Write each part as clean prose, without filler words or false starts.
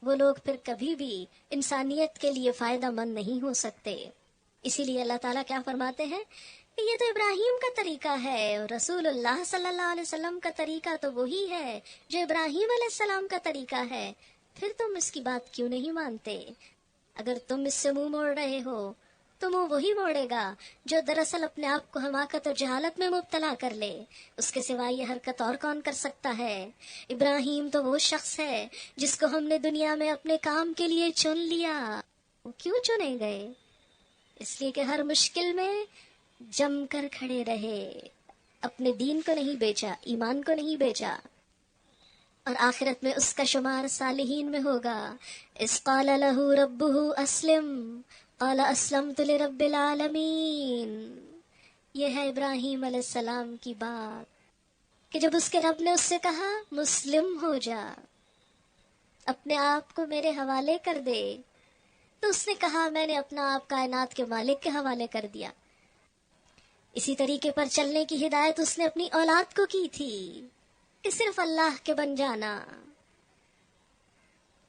وہ لوگ پھر کبھی بھی انسانیت کے لیے فائدہ مند نہیں ہو سکتے۔ اسی لیے اللہ تعالیٰ کیا فرماتے ہیں کہ یہ تو ابراہیم کا طریقہ ہے، اور رسول اللہ صلی اللہ علیہ وسلم کا طریقہ تو وہی ہے جو ابراہیم علیہ السلام کا طریقہ ہے، پھر تم اس کی بات کیوں نہیں مانتے؟ اگر تم اس سے منہ موڑ رہے ہو تو منہ وہی موڑے گا جو دراصل اپنے آپ کو حماقت اور جہالت میں مبتلا کر لے۔ اس کے سوا یہ حرکت اور کون کر سکتا ہے؟ ابراہیم تو وہ شخص ہے جس کو ہم نے دنیا میں اپنے کام کے لیے چن لیا۔ وہ کیوں چنے گئے؟ اس لیے کہ ہر مشکل میں جم کر کھڑے رہے، اپنے دین کو نہیں بیچا، ایمان کو نہیں بیچا، اور آخرت میں اس کا شمار صالحین میں ہوگا۔ اذ قال له ربه اسلم قال اسلمت لرب العالمین۔ یہ ہے ابراہیم علیہ السلام کی بات کہ جب اس کے رب نے اس سے کہا مسلم ہو جا، اپنے آپ کو میرے حوالے کر دے، تو اس نے کہا میں نے اپنا آپ کائنات کے مالک کے حوالے کر دیا۔ اسی طریقے پر چلنے کی ہدایت اس نے اپنی اولاد کو کی تھی کہ صرف اللہ کے بن جانا،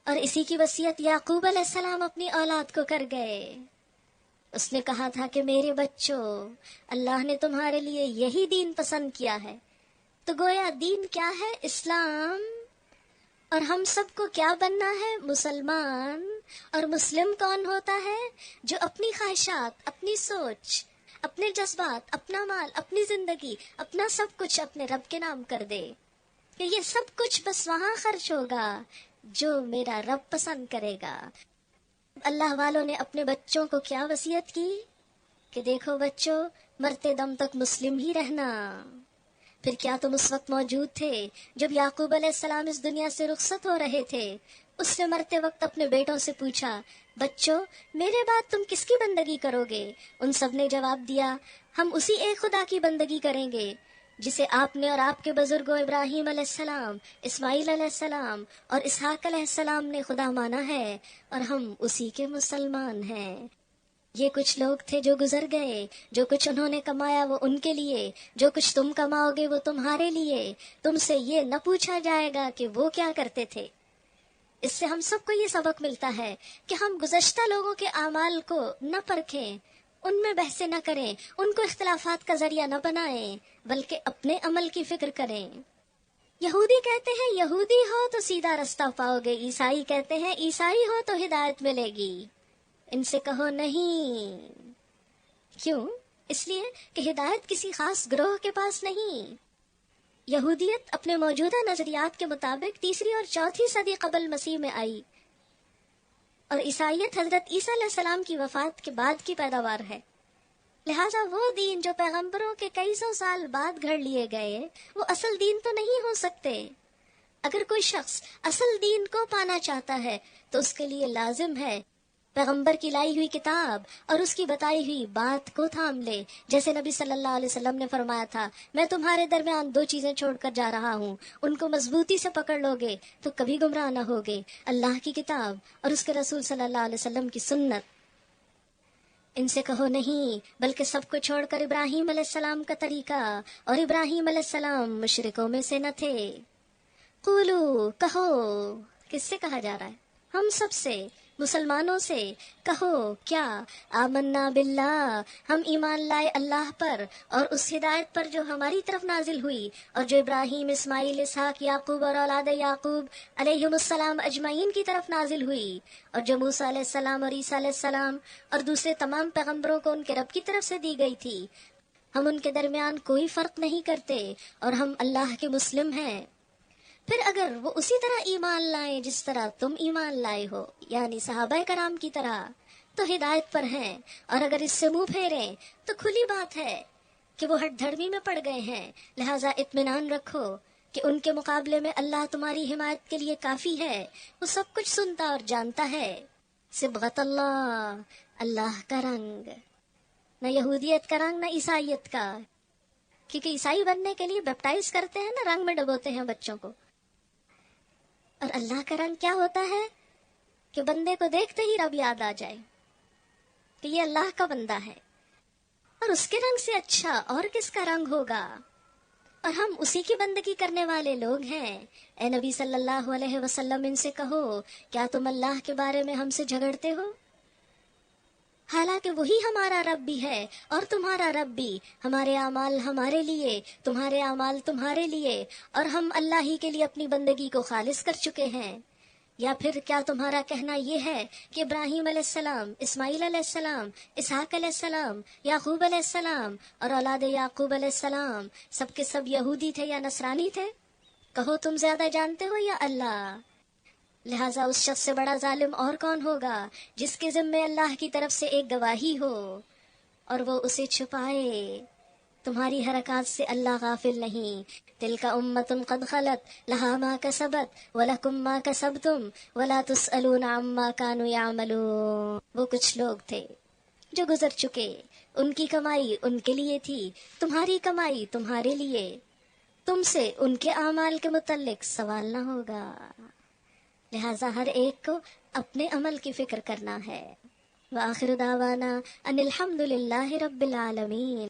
اور اسی کی وصیت یعقوب علیہ السلام اپنی اولاد کو کر گئے۔ اس نے کہا تھا کہ میرے بچوں، اللہ نے تمہارے لیے یہی دین پسند کیا ہے، تو گویا دین کیا ہے؟ اسلام۔ اور ہم سب کو کیا بننا ہے؟ مسلمان۔ اور مسلم کون ہوتا ہے؟ جو اپنی خواہشات، اپنی سوچ، اپنے جذبات، اپنا مال، اپنی زندگی، اپنا سب کچھ اپنے رب کے نام کر دے، کہ یہ سب کچھ بس وہاں خرچ ہوگا جو میرا رب پسند کرے گا۔ اللہ والوں نے اپنے بچوں کو کیا وصیت کی کہ دیکھو بچوں، مرتے دم تک مسلم ہی رہنا۔ پھر کیا تم اس وقت موجود تھے جب یعقوب علیہ السلام اس دنیا سے رخصت ہو رہے تھے؟ اس نے مرتے وقت اپنے بیٹوں سے پوچھا بچوں میرے بعد تم کس کی بندگی کرو گے؟ ان سب نے جواب دیا ہم اسی ایک خدا کی بندگی کریں گے جسے آپ نے اور آپ کے بزرگوں ابراہیم علیہ السلام، اسماعیل علیہ السلام اور اسحاق علیہ السلام نے خدا مانا ہے، اور ہم اسی کے مسلمان ہیں۔ یہ کچھ لوگ تھے جو گزر گئے، جو کچھ انہوں نے کمایا وہ ان کے لیے، جو کچھ تم کماؤ گے وہ تمہارے لیے۔ تم سے یہ نہ پوچھا جائے گا کہ وہ کیا کرتے تھے۔ اس سے ہم سب کو یہ سبق ملتا ہے کہ ہم گزشتہ لوگوں کے اعمال کو نہ پرکھیں، ان میں بحثیں نہ کریں، ان کو اختلافات کا ذریعہ نہ بنائیں، بلکہ اپنے عمل کی فکر کریں۔ یہودی کہتے ہیں یہودی ہو تو سیدھا رستہ پاؤ گے، عیسائی کہتے ہیں عیسائی ہو تو ہدایت ملے گی۔ ان سے کہو نہیں۔ کیوں؟ اس لیے کہ ہدایت کسی خاص گروہ کے پاس نہیں۔ یہودیت اپنے موجودہ نظریات کے مطابق 3 اور 4 صدی قبل مسیح میں آئی، اور عیسائیت حضرت عیسیٰ علیہ السلام کی وفات کے بعد کی پیداوار ہے۔ لہٰذا وہ دین جو پیغمبروں کے کئی سو سال بعد گھڑ لیے گئے وہ اصل دین تو نہیں ہو سکتے۔ اگر کوئی شخص اصل دین کو پانا چاہتا ہے تو اس کے لیے لازم ہے پیغمبر کی لائی ہوئی کتاب اور اس کی بتائی ہوئی بات کو تھام لے، جیسے نبی صلی اللہ علیہ وسلم نے فرمایا تھا میں تمہارے درمیان 2 چیزیں چھوڑ کر جا رہا ہوں، ان کو مضبوطی سے پکڑ لو گے تو کبھی گمراہ نہ ہوگے، اللہ کی کتاب اور اس کے رسول صلی اللہ علیہ وسلم کی سنت۔ ان سے کہو نہیں، بلکہ سب کو چھوڑ کر ابراہیم علیہ السلام کا طریقہ، اور ابراہیم علیہ السلام مشرکوں میں سے نہ تھے۔ قولو، کہو، کس سے کہا جا رہا ہے؟ ہم سب سے، مسلمانوں سے کہو کیا؟ آمنا باللہ، ہم ایمان لائے اللہ پر اور اس ہدایت پر جو ہماری طرف نازل ہوئی اور جو ابراہیم، اسماعیل، اسحاق، یعقوب اور اولاد یعقوب علیہم السلام اجمعین کی طرف نازل ہوئی، اور جو موسیٰ علیہ السلام اور عیسیٰ علیہ السلام اور دوسرے تمام پیغمبروں کو ان کے رب کی طرف سے دی گئی تھی۔ ہم ان کے درمیان کوئی فرق نہیں کرتے اور ہم اللہ کے مسلم ہیں۔ پھر اگر وہ اسی طرح ایمان لائیں جس طرح تم ایمان لائے ہو، یعنی صحابہ کرام کی طرح، تو ہدایت پر ہیں، اور اگر اس سے منہ پھیریں تو کھلی بات ہے کہ وہ ہٹ دھڑمی میں پڑ گئے ہیں۔ لہٰذا اطمینان رکھو کہ ان کے مقابلے میں اللہ تمہاری حمایت کے لیے کافی ہے، وہ سب کچھ سنتا اور جانتا ہے۔ صبغت اللہ، اللہ کا رنگ، نہ یہودیت کا رنگ نہ عیسائیت کا، کیونکہ عیسائی بننے کے لیے بیپٹائز کرتے ہیں نا، رنگ میں ڈبوتے ہیں بچوں کو۔ اور اللہ کا رنگ کیا ہوتا ہے کہ بندے کو دیکھتے ہی رب یاد آ جائے کہ یہ اللہ کا بندہ ہے، اور اس کے رنگ سے اچھا اور کس کا رنگ ہوگا؟ اور ہم اسی کی بندگی کرنے والے لوگ ہیں۔ اے نبی صلی اللہ علیہ وسلم، ان سے کہو کیا تم اللہ کے بارے میں ہم سے جھگڑتے ہو؟ حالانکہ وہی ہمارا رب بھی ہے اور تمہارا رب بھی۔ ہمارے اعمال ہمارے لیے، تمہارے اعمال تمہارے لیے، اور ہم اللہ ہی کے لیے اپنی بندگی کو خالص کر چکے ہیں۔ یا پھر کیا تمہارا کہنا یہ ہے کہ ابراہیم علیہ السلام، اسماعیل علیہ السلام، اسحاق علیہ السلام، یعقوب علیہ السلام اور اولاد یعقوب علیہ السلام سب کے سب یہودی تھے یا نصرانی تھے؟ کہو تم زیادہ جانتے ہو یا اللہ؟ لہٰذا اس شخص سے بڑا ظالم اور کون ہوگا جس کے ذمے اللہ کی طرف سے ایک گواہی ہو اور وہ اسے چھپائے۔ تمہاری حرکات سے اللہ غافل نہیں۔ تلک امۃ قد خلت لہا ما کسبت ولکم ما کسبتم ولا تسألون عما کانوا یعملون۔ وہ کچھ لوگ تھے جو گزر چکے، ان کی کمائی ان کے لیے تھی، تمہاری کمائی تمہارے لیے، تم سے ان کے اعمال کے متعلق سوال نہ ہوگا۔ لہٰذا ہر ایک کو اپنے عمل کی فکر کرنا ہے۔ وآخر دعوانا ان الحمد للہ رب العالمین۔